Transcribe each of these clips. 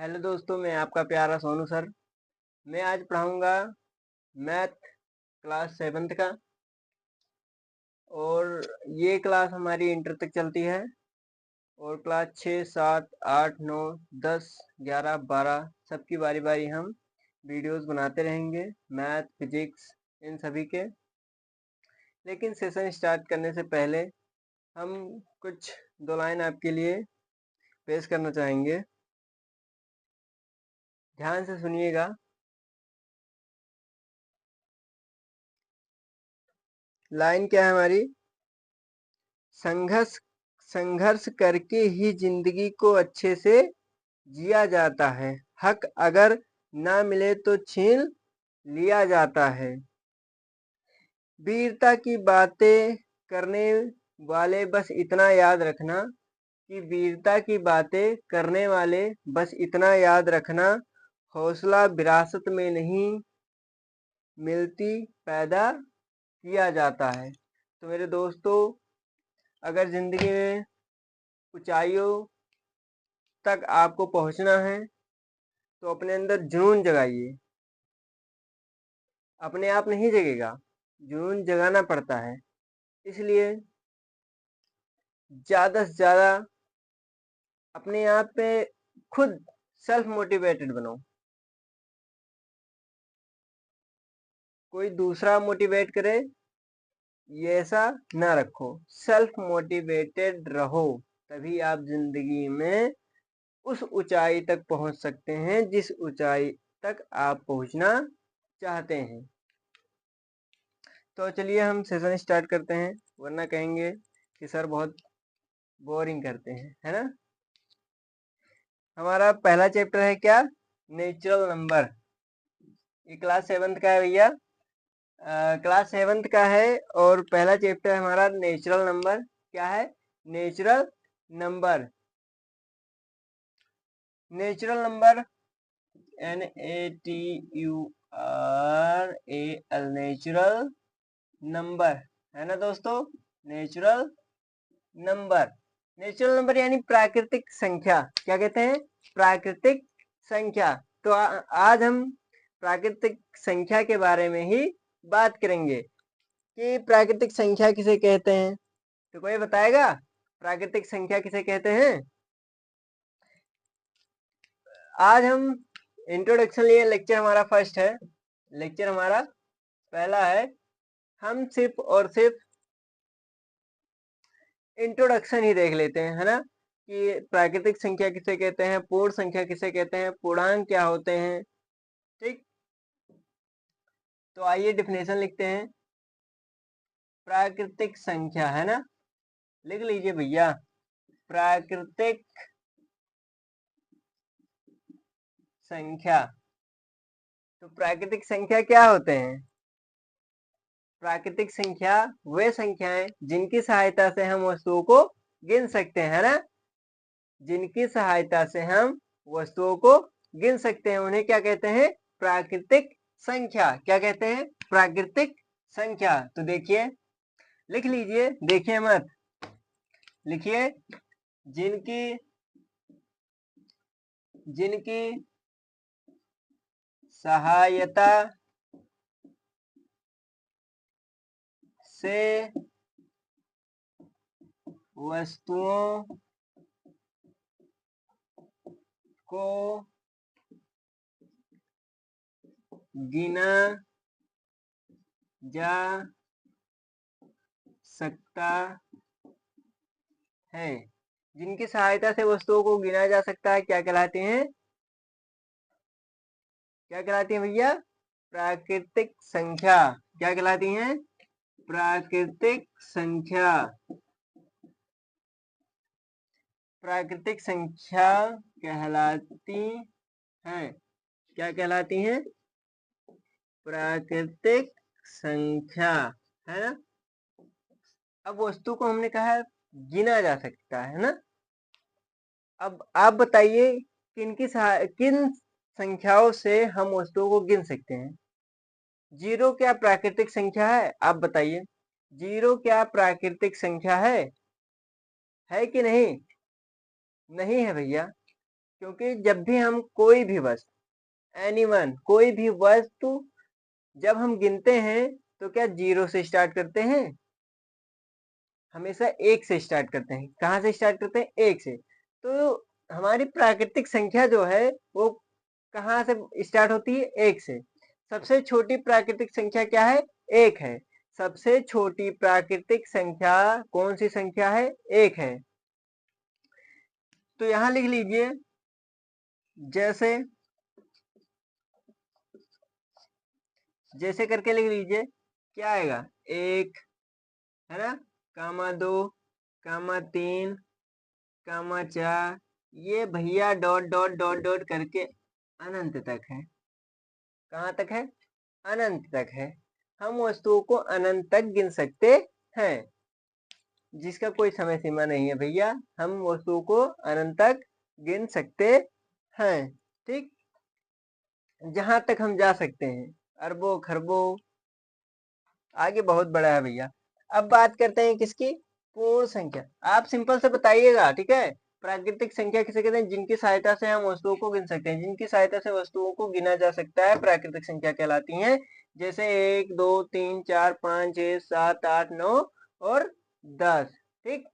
Hello दोस्तों, मैं आपका प्यारा सोनू सर। मैं आज पढ़ाऊंगा मैथ क्लास 7th का। और ये क्लास हमारी इंटर तक चलती है। और क्लास 6, 7, 8, 9, 10, 11, 12 सबकी बारी बारी हम वीडियोस बनाते रहेंगे, मैथ, फिजिक्स, इन सभी के। लेकिन सेशन स्टार्ट करने से पहले हम कुछ दो लाइन आपके लिए पेश करना चाहेंगे। ध्यान से सुनिएगा। लाइन क्या है हमारी? संघर्ष संघर्ष करके ही जिंदगी को अच्छे से जिया जाता है। हक अगर ना मिले तो छीन लिया जाता है। वीरता की बातें करने वाले बस इतना याद रखना कि वीरता की बातें करने वाले बस इतना याद रखना, हौसला विरासत में नहीं मिलती, पैदा किया जाता है। तो मेरे दोस्तों, अगर जिंदगी में ऊंचाइयों तक आपको पहुंचना है तो अपने अंदर जुनून जगाइए। अपने आप नहीं जगेगा, जुनून जगाना पड़ता है। इसलिए ज्यादा से ज्यादा अपने आप पे खुद सेल्फ मोटिवेटेड बनो। कोई दूसरा मोटिवेट करे ये ऐसा ना रखो, सेल्फ मोटिवेटेड रहो। तभी आप जिंदगी में उस ऊंचाई तक पहुंच सकते हैं जिस ऊंचाई तक आप पहुंचना चाहते हैं। तो चलिए हम सेशन स्टार्ट करते हैं, वरना कहेंगे कि सर बहुत बोरिंग करते हैं, है ना। हमारा पहला चैप्टर है क्या? Natural number. ये क्लास 7th का है भैया। क्लास 7th का है और पहला चैप्टर हमारा नेचुरल नंबर। क्या है? Natural number. Natural number NATURAL, natural number, है ना दोस्तों। Natural number. नेचुरल नंबर यानी प्राकृतिक संख्या। क्या कहते हैं? प्राकृतिक संख्या। तो आज हम प्राकृतिक संख्या के बारे में ही बात करेंगे कि प्राकृतिक संख्या किसे कहते हैं। तो कोई बताएगा प्राकृतिक संख्या किसे कहते हैं? आज हम इंट्रोडक्शन लिए, लेक्चर हमारा फर्स्ट है, लेक्चर हमारा पहला है। हम सिर्फ और सिर्फ इंट्रोडक्शन ही देख लेते हैं, है ना, कि प्राकृतिक संख्या किसे कहते हैं, पूर्ण संख्या किसे कहते हैं, पूर्णांक क्या होते हैं। ठीक, तो आइए डिफिनेशन लिखते हैं। प्राकृतिक संख्या, है ना, लिख लीजिए भैया। प्राकृतिक संख्या। तो प्राकृतिक संख्या क्या होते हैं? प्राकृतिक संख्या वे संख्याएं जिनकी सहायता से हम वस्तुओं को गिन सकते हैं, है ना। जिनकी सहायता से हम वस्तुओं को गिन सकते हैं उन्हें क्या कहते हैं? प्राकृतिक संख्या। क्या कहते हैं? प्राकृतिक संख्या। तो देखिए, लिख लीजिए, देखिए मत, लिखिए। जिनकी जिनकी सहायता से वस्तुओं को गिना जा सकता है। जिनकी सहायता से वस्तुओं को गिना जा सकता है क्या कहलाती हैं? क्या कहलाती हैं भैया? प्राकृतिक संख्या। क्या कहलाती हैं? प्राकृतिक संख्या। प्राकृतिक संख्या कहलाती हैं। क्या कहलाती हैं? प्राकृतिक संख्या, है ना। अब वस्तु को हमने कहा है गिना जा सकता है ना। अब आप बताइए किन संख्याओं से हम वस्तुओं को गिन सकते हैं? जीरो क्या प्राकृतिक संख्या है? आप बताइए, जीरो क्या प्राकृतिक संख्या है कि नहीं? नहीं है भैया। क्योंकि जब भी हम कोई भी वस्तु एनीवन कोई भी वस्तु जब हम गिनते हैं तो क्या 0 से स्टार्ट करते हैं? हमेशा 1 से स्टार्ट करते हैं। कहाँ से स्टार्ट करते हैं? 1 से। तो हमारी प्राकृतिक संख्या जो है वो कहाँ से स्टार्ट होती है? 1 से। सबसे छोटी प्राकृतिक संख्या क्या है? 1 है। सबसे छोटी प्राकृतिक संख्या कौन सी संख्या है? 1 है। तो यहां लिख लीजिए, जैसे जैसे करके लिख लीजिए, क्या आएगा? 1 है ना, कामा 2, कामा 3, कामा 4, ये भैया डॉट डॉट डॉट डॉट करके अनंत तक है। कहाँ तक है? अनंत तक है। हम वस्तुओं को अनंत तक गिन सकते हैं, जिसका कोई समय सीमा नहीं है भैया। हम वस्तुओं को अनंत तक गिन सकते हैं, ठीक। जहां तक हम जा सकते हैं, अरबों खरबों, आगे बहुत बड़ा है भैया। अब बात करते हैं किसकी? पूर्ण संख्या। आप सिंपल से बताइएगा, ठीक है। प्राकृतिक संख्या किसे कहते हैं? जिनकी सहायता से हम वस्तुओं को गिन सकते हैं, जिनकी सहायता से वस्तुओं को गिना जा सकता है, प्राकृतिक संख्या कहलाती हैं। जैसे 1 2 3 4 5 6 7 8 9 और 10, ठीक।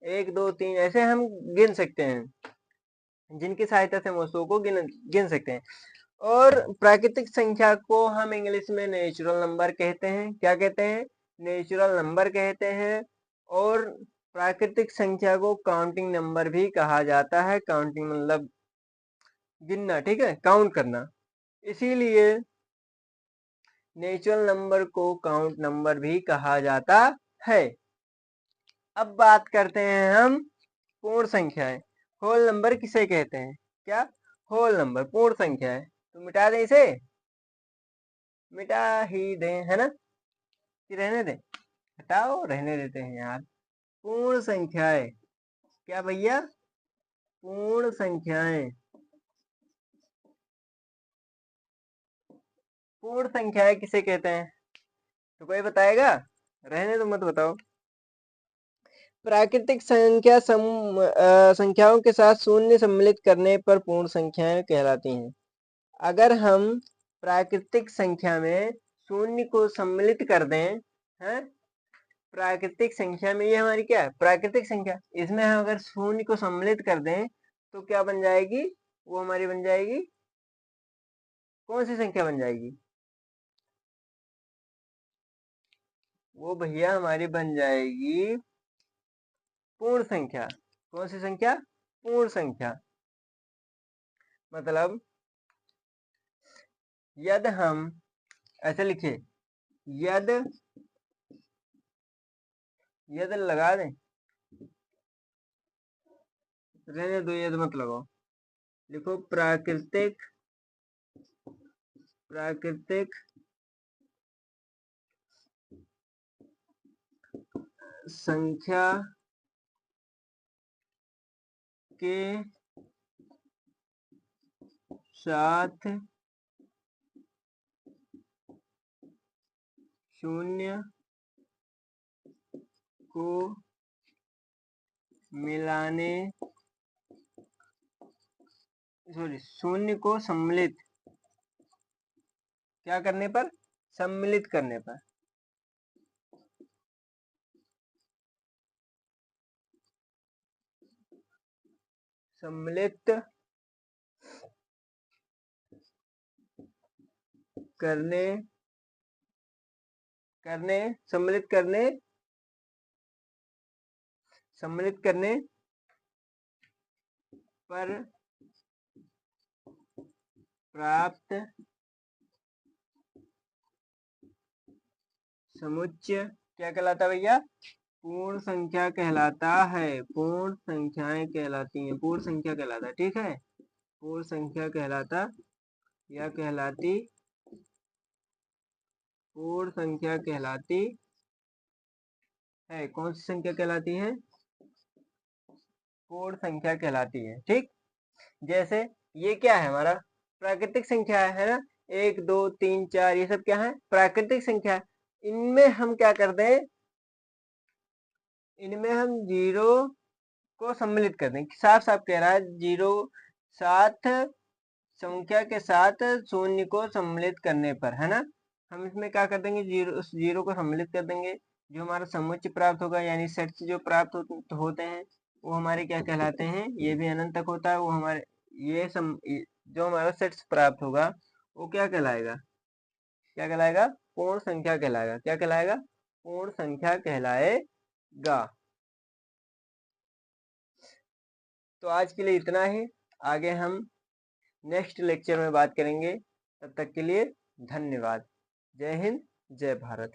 1 2 3 ऐसे हम गिन सकते हैं, जिनकी सहायता से हम वस्तुओं को गिन सकते हैं। और प्राकृतिक संख्या को हम इंग्लिश में नेचुरल नंबर कहते हैं। क्या कहते हैं? नेचुरल नंबर कहते हैं। और प्राकृतिक संख्या को काउंटिंग नंबर भी कहा जाता है। काउंटिंग मतलब गिनना, ठीक है, काउंट करना। इसीलिए नेचुरल नंबर को काउंट नंबर भी कहा जाता है। अब बात करते हैं हम पूर्ण संख्याएं। होल नंबर किसे कहते हैं? क्या? होल नंबर पूर्ण संख्या है। तो मिटा दें इसे, मिटा ही दें, है ना, कि रहने दें? हटाओ, रहने देते हैं यार। पूर्ण संख्याएं, क्या भैया? पूर्ण संख्याएं। पूर्ण संख्याएं किसे कहते हैं? तो कोई बताएगा? रहने दो, मत बताओ। प्राकृतिक संख्याओं के साथ शून्य सम्मिलित करने पर पूर्ण संख्याएं कहलाती हैं। अगर हम प्राकृतिक संख्या में शून्य को सम्मिलित कर दें, हैं, प्राकृतिक संख्या में, ये हमारी क्या है? प्राकृतिक संख्या। इसमें हम अगर शून्य को सम्मिलित कर दें तो क्या बन जाएगी? वो हमारी बन जाएगी, कौन सी संख्या बन जाएगी? वो भैया हमारी बन जाएगी पूर्ण संख्या। कौन सी संख्या? पूर्ण संख्या। मतलब यदि हम ऐसे लिखे, यदि यदि लगा दें, रहने दो, यदि मत लगाओ, लिखो प्राकृतिक प्राकृतिक संख्या के साथ शून्य को मिलाने, सॉरी, शून्य को सम्मिलित क्या करने पर? सम्मिलित करने पर। सम्मिलित करने करने सम्मिलित करने सम्मिलित करने पर प्राप्त समुच्चय क्या कहलाता है भैया? पूर्ण संख्या कहलाता है। पूर्ण संख्याएं कहलाती हैं, पूर्ण संख्या कहलाता है, ठीक है। पूर्ण संख्या कहलाता या कहलाती, पूर्ण संख्या कहलाती है। कौन सी संख्या कहलाती है? पूर्ण संख्या कहलाती है, ठीक। जैसे ये क्या है? हमारा प्राकृतिक संख्या है ना, 1 2 3 4, ये सब क्या है? प्राकृतिक संख्या है। इनमें हम क्या करते हैं? इनमें हम 0 को सम्मिलित कर दें। साफ साफ कह रहा है 0 साथ संख्या के साथ शून्य को सम्मिलित करने पर, है ना। हम इसमें क्या कर देंगे, उस जीरो को सम्मिलित कर देंगे। जो हमारा समुच्चय प्राप्त होगा यानी सेट्स जो प्राप्त होते हैं वो हमारे क्या कहलाते हैं, ये भी अनंत तक होता है। वो हमारे जो हमारा सेट्स प्राप्त होगा वो क्या कहलाएगा, क्या कहलाएगा, पूर्ण संख्या कहलाएगा। क्या कहलाएगा, पूर्ण संख्या कहलाएगा। तो आज के लिए इतना ही। आगे हम नेक्स्ट लेक्चर में बात करेंगे। तब तक के लिए धन्यवाद। जय हिंद, जय भारत।